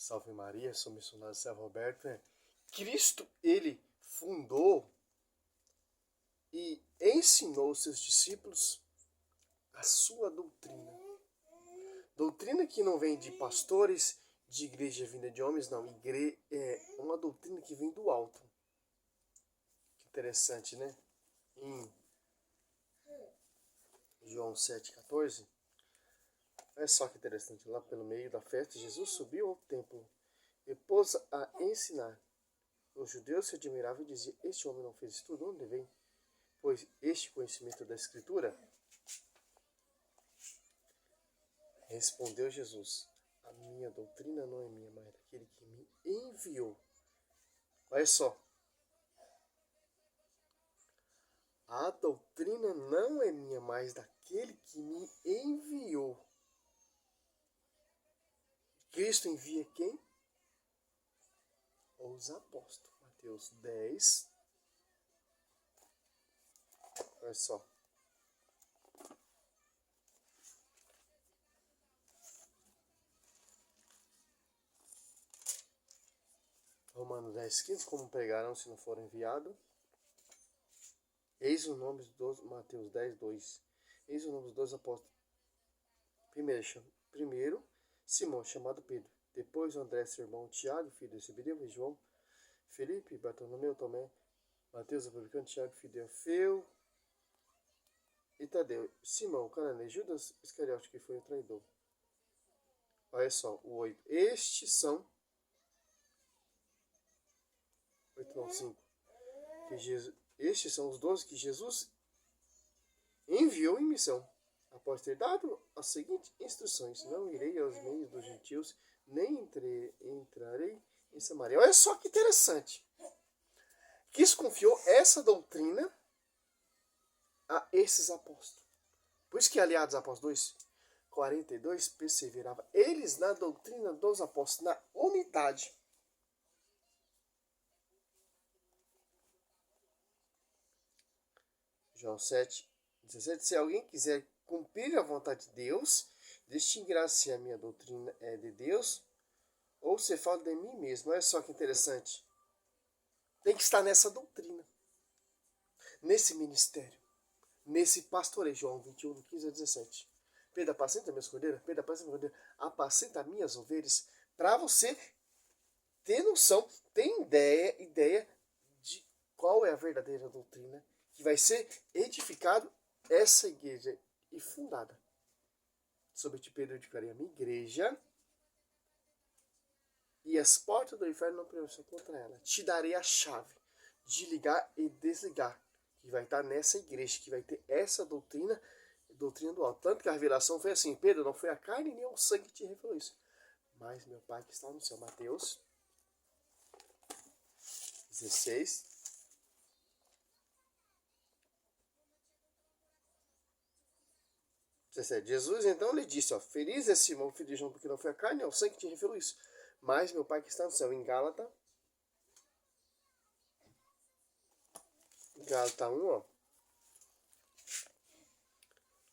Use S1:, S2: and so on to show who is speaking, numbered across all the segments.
S1: Salve Maria, sou missionário Sérgio Roberto. Cristo, ele fundou e ensinou seus discípulos a sua doutrina. Doutrina que não vem de pastores, de igreja vinda de homens, não. É uma doutrina que vem do alto. Que interessante, né? Em João 7,14. Olha só que interessante. Lá pelo meio da festa, Jesus subiu ao templo e pôs a ensinar. Os judeus se admiravam e diziam: este homem não fez estudo? Onde vem? Pois este conhecimento da Escritura? Respondeu Jesus: a minha doutrina não é minha, mas daquele que me enviou. Olha só. A doutrina não é minha, mas daquele que me enviou. Cristo envia quem? Os apóstolos. Mateus 10. Olha só. Romanos 10,15. Como pregarão se não forem enviados? Eis o nome dos Mateus 10,2. Eis o nome dos 12 apóstolos. Primeiro, Simão, chamado Pedro. Depois André, seu irmão, Tiago, filho de Zebedeu, e João, Felipe, Bartolomeu, Tomé, Mateus, o publicano, Tiago, filho de Alfeu, e Tadeu, Simão, Cananeia, Judas Iscariote, que foi o traidor. Olha só, o 8. Estes são 8 não, 5. Estes são os 12 que Jesus enviou em missão. Após ter dado as seguintes instruções: não irei aos meios dos gentios, nem entrarei em Samaria. Olha só que interessante. Cristo confiou essa doutrina a esses apóstolos. Por isso que, aliados apóstolos 2:42, perseverava eles na doutrina dos apóstolos, na unidade. João 7:17. Se alguém quiser cumprir a vontade de Deus, distinguirá se a minha doutrina é de Deus ou se fala de mim mesmo. Olha só que interessante. Tem que estar nessa doutrina, nesse ministério, nesse pastoreio. João 21, 15 a 17. Pedro, apacenta minhas cordeiras, Pedro, apacenta minhas cordeiras, apacenta minhas ovelhas, para você ter noção, ter ideia de qual é a verdadeira doutrina que vai ser edificado essa igreja e fundada. Sobre ti, Pedro, edificarei a minha igreja, e as portas do inferno não prevalecerão contra ela. Te darei a chave de ligar e desligar, que vai estar nessa igreja, que vai ter essa doutrina do alto. Tanto que a revelação foi assim: Pedro, não foi a carne nem o sangue que te revelou isso, mas meu Pai que está no céu. Mateus 16. Jesus então lhe disse: feliz é Simão, filho de João, porque não foi a carne nem o sangue que te revelou isso, mas meu Pai que está no céu. Em Gálatas 1,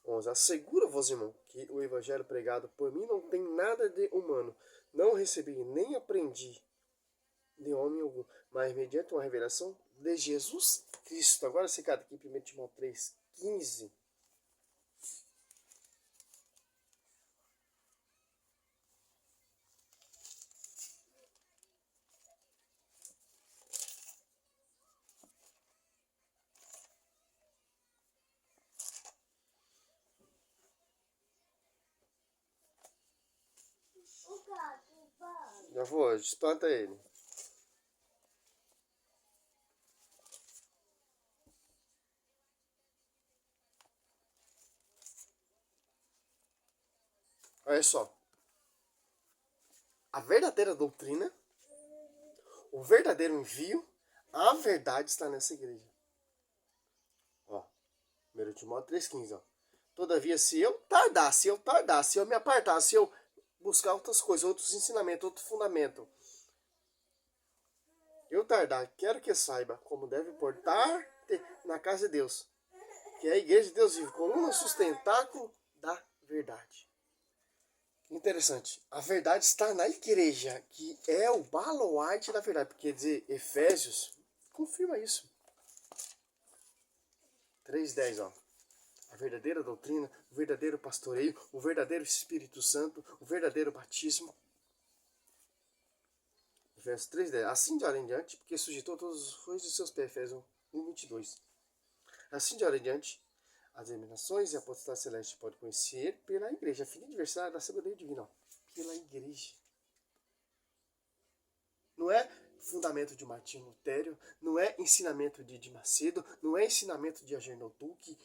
S1: 11. Asseguro-vos, irmão, que o evangelho pregado por mim não tem nada de humano. Não recebi nem aprendi de homem algum, mas mediante uma revelação de Jesus Cristo. Agora esse cara aqui, 1 Timóteo 3:15. Já vou, espanta ele. Olha só. A verdadeira doutrina, o verdadeiro envio, a verdade está nessa igreja. Ó, 1 Timóteo 3,15, ó. Todavia, se eu eu me apartasse, se eu buscar outras coisas, outros ensinamentos, outro fundamento, eu tardar, quero que saiba como deve portar na casa de Deus, que é a igreja de Deus vive, coluna sustentáculo da verdade. Interessante. A verdade está na igreja, que é o baluarte da verdade. Porque dizer Efésios confirma isso. 3:10, ó. A verdadeira doutrina, o verdadeiro pastoreio, o verdadeiro Espírito Santo, o verdadeiro batismo. Verso 3:10. Assim de hora em diante, porque sujeitou todas as coisas de seus pés. Efésios 1:22. Assim de hora em diante, as emanações e a potestade celeste podem conhecer pela igreja, a fim de adversário da sabedoria divina. Ó. Pela igreja. Não é fundamento de Martinho Lutero, não é ensinamento de Edir Macedo, não é ensinamento de Agenor Duque.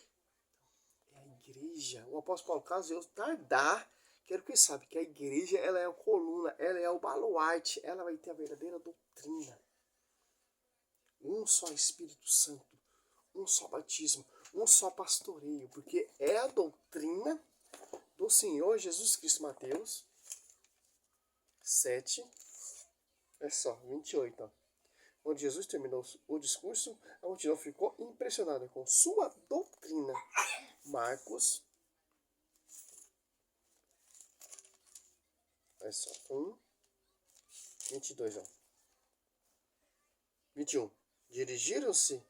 S1: É a igreja. O apóstolo Paulo, caso eu tardar, quero que ele saiba que a igreja ela é a coluna, ela é o baluarte, ela vai ter a verdadeira doutrina. Um só Espírito Santo, um só batismo, um só pastoreio, porque é a doutrina do Senhor Jesus Cristo. Mateus 7, é só, 28. Ó. Quando Jesus terminou o discurso, a multidão ficou impressionada com sua doutrina. Marcos, é só, 22. Ó. 21. Dirigiram-se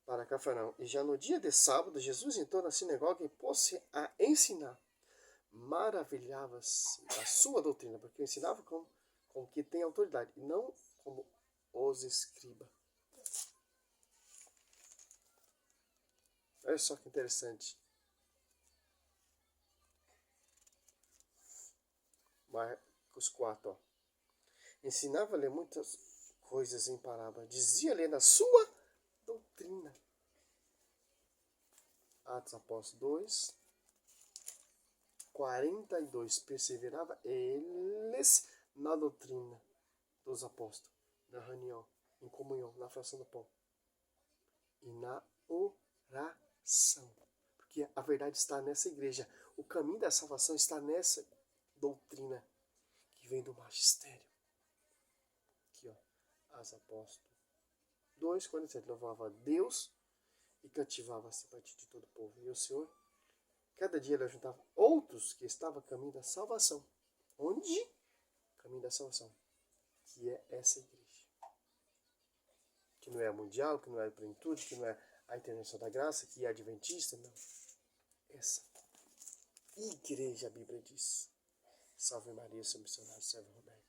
S1: para Cafarnaum, e já no dia de sábado, Jesus entrou na sinagoga e pôs-se a ensinar. Maravilhava-se da sua doutrina, porque ensinava como que tem autoridade, e não como os escribas. Olha só que interessante. Marcos 4. Ó. Ensinava-lhe muitas coisas em parábola. Dizia-lhe na sua doutrina. Atos Apóstolos 2, 42. Perseverava eles na doutrina dos apóstolos, na reunião, em comunhão, na fração do pão e na oração. Porque a verdade está nessa igreja. O caminho da salvação está nessa doutrina que vem do magistério. Aqui, ó, as apóstolos 2:47. Louvava a Deus e cativava a simpatia de todo o povo. E o Senhor, cada dia ele juntava outros que estavam a caminho da salvação. Onde? Caminho da salvação. Que é essa igreja. Que não é a mundial, que não é a plenitude, que não é a Internacional da Graça, que é a adventista, não. Essa igreja, a Bíblia diz. Salve Maria, seu missionário, servo Roberto.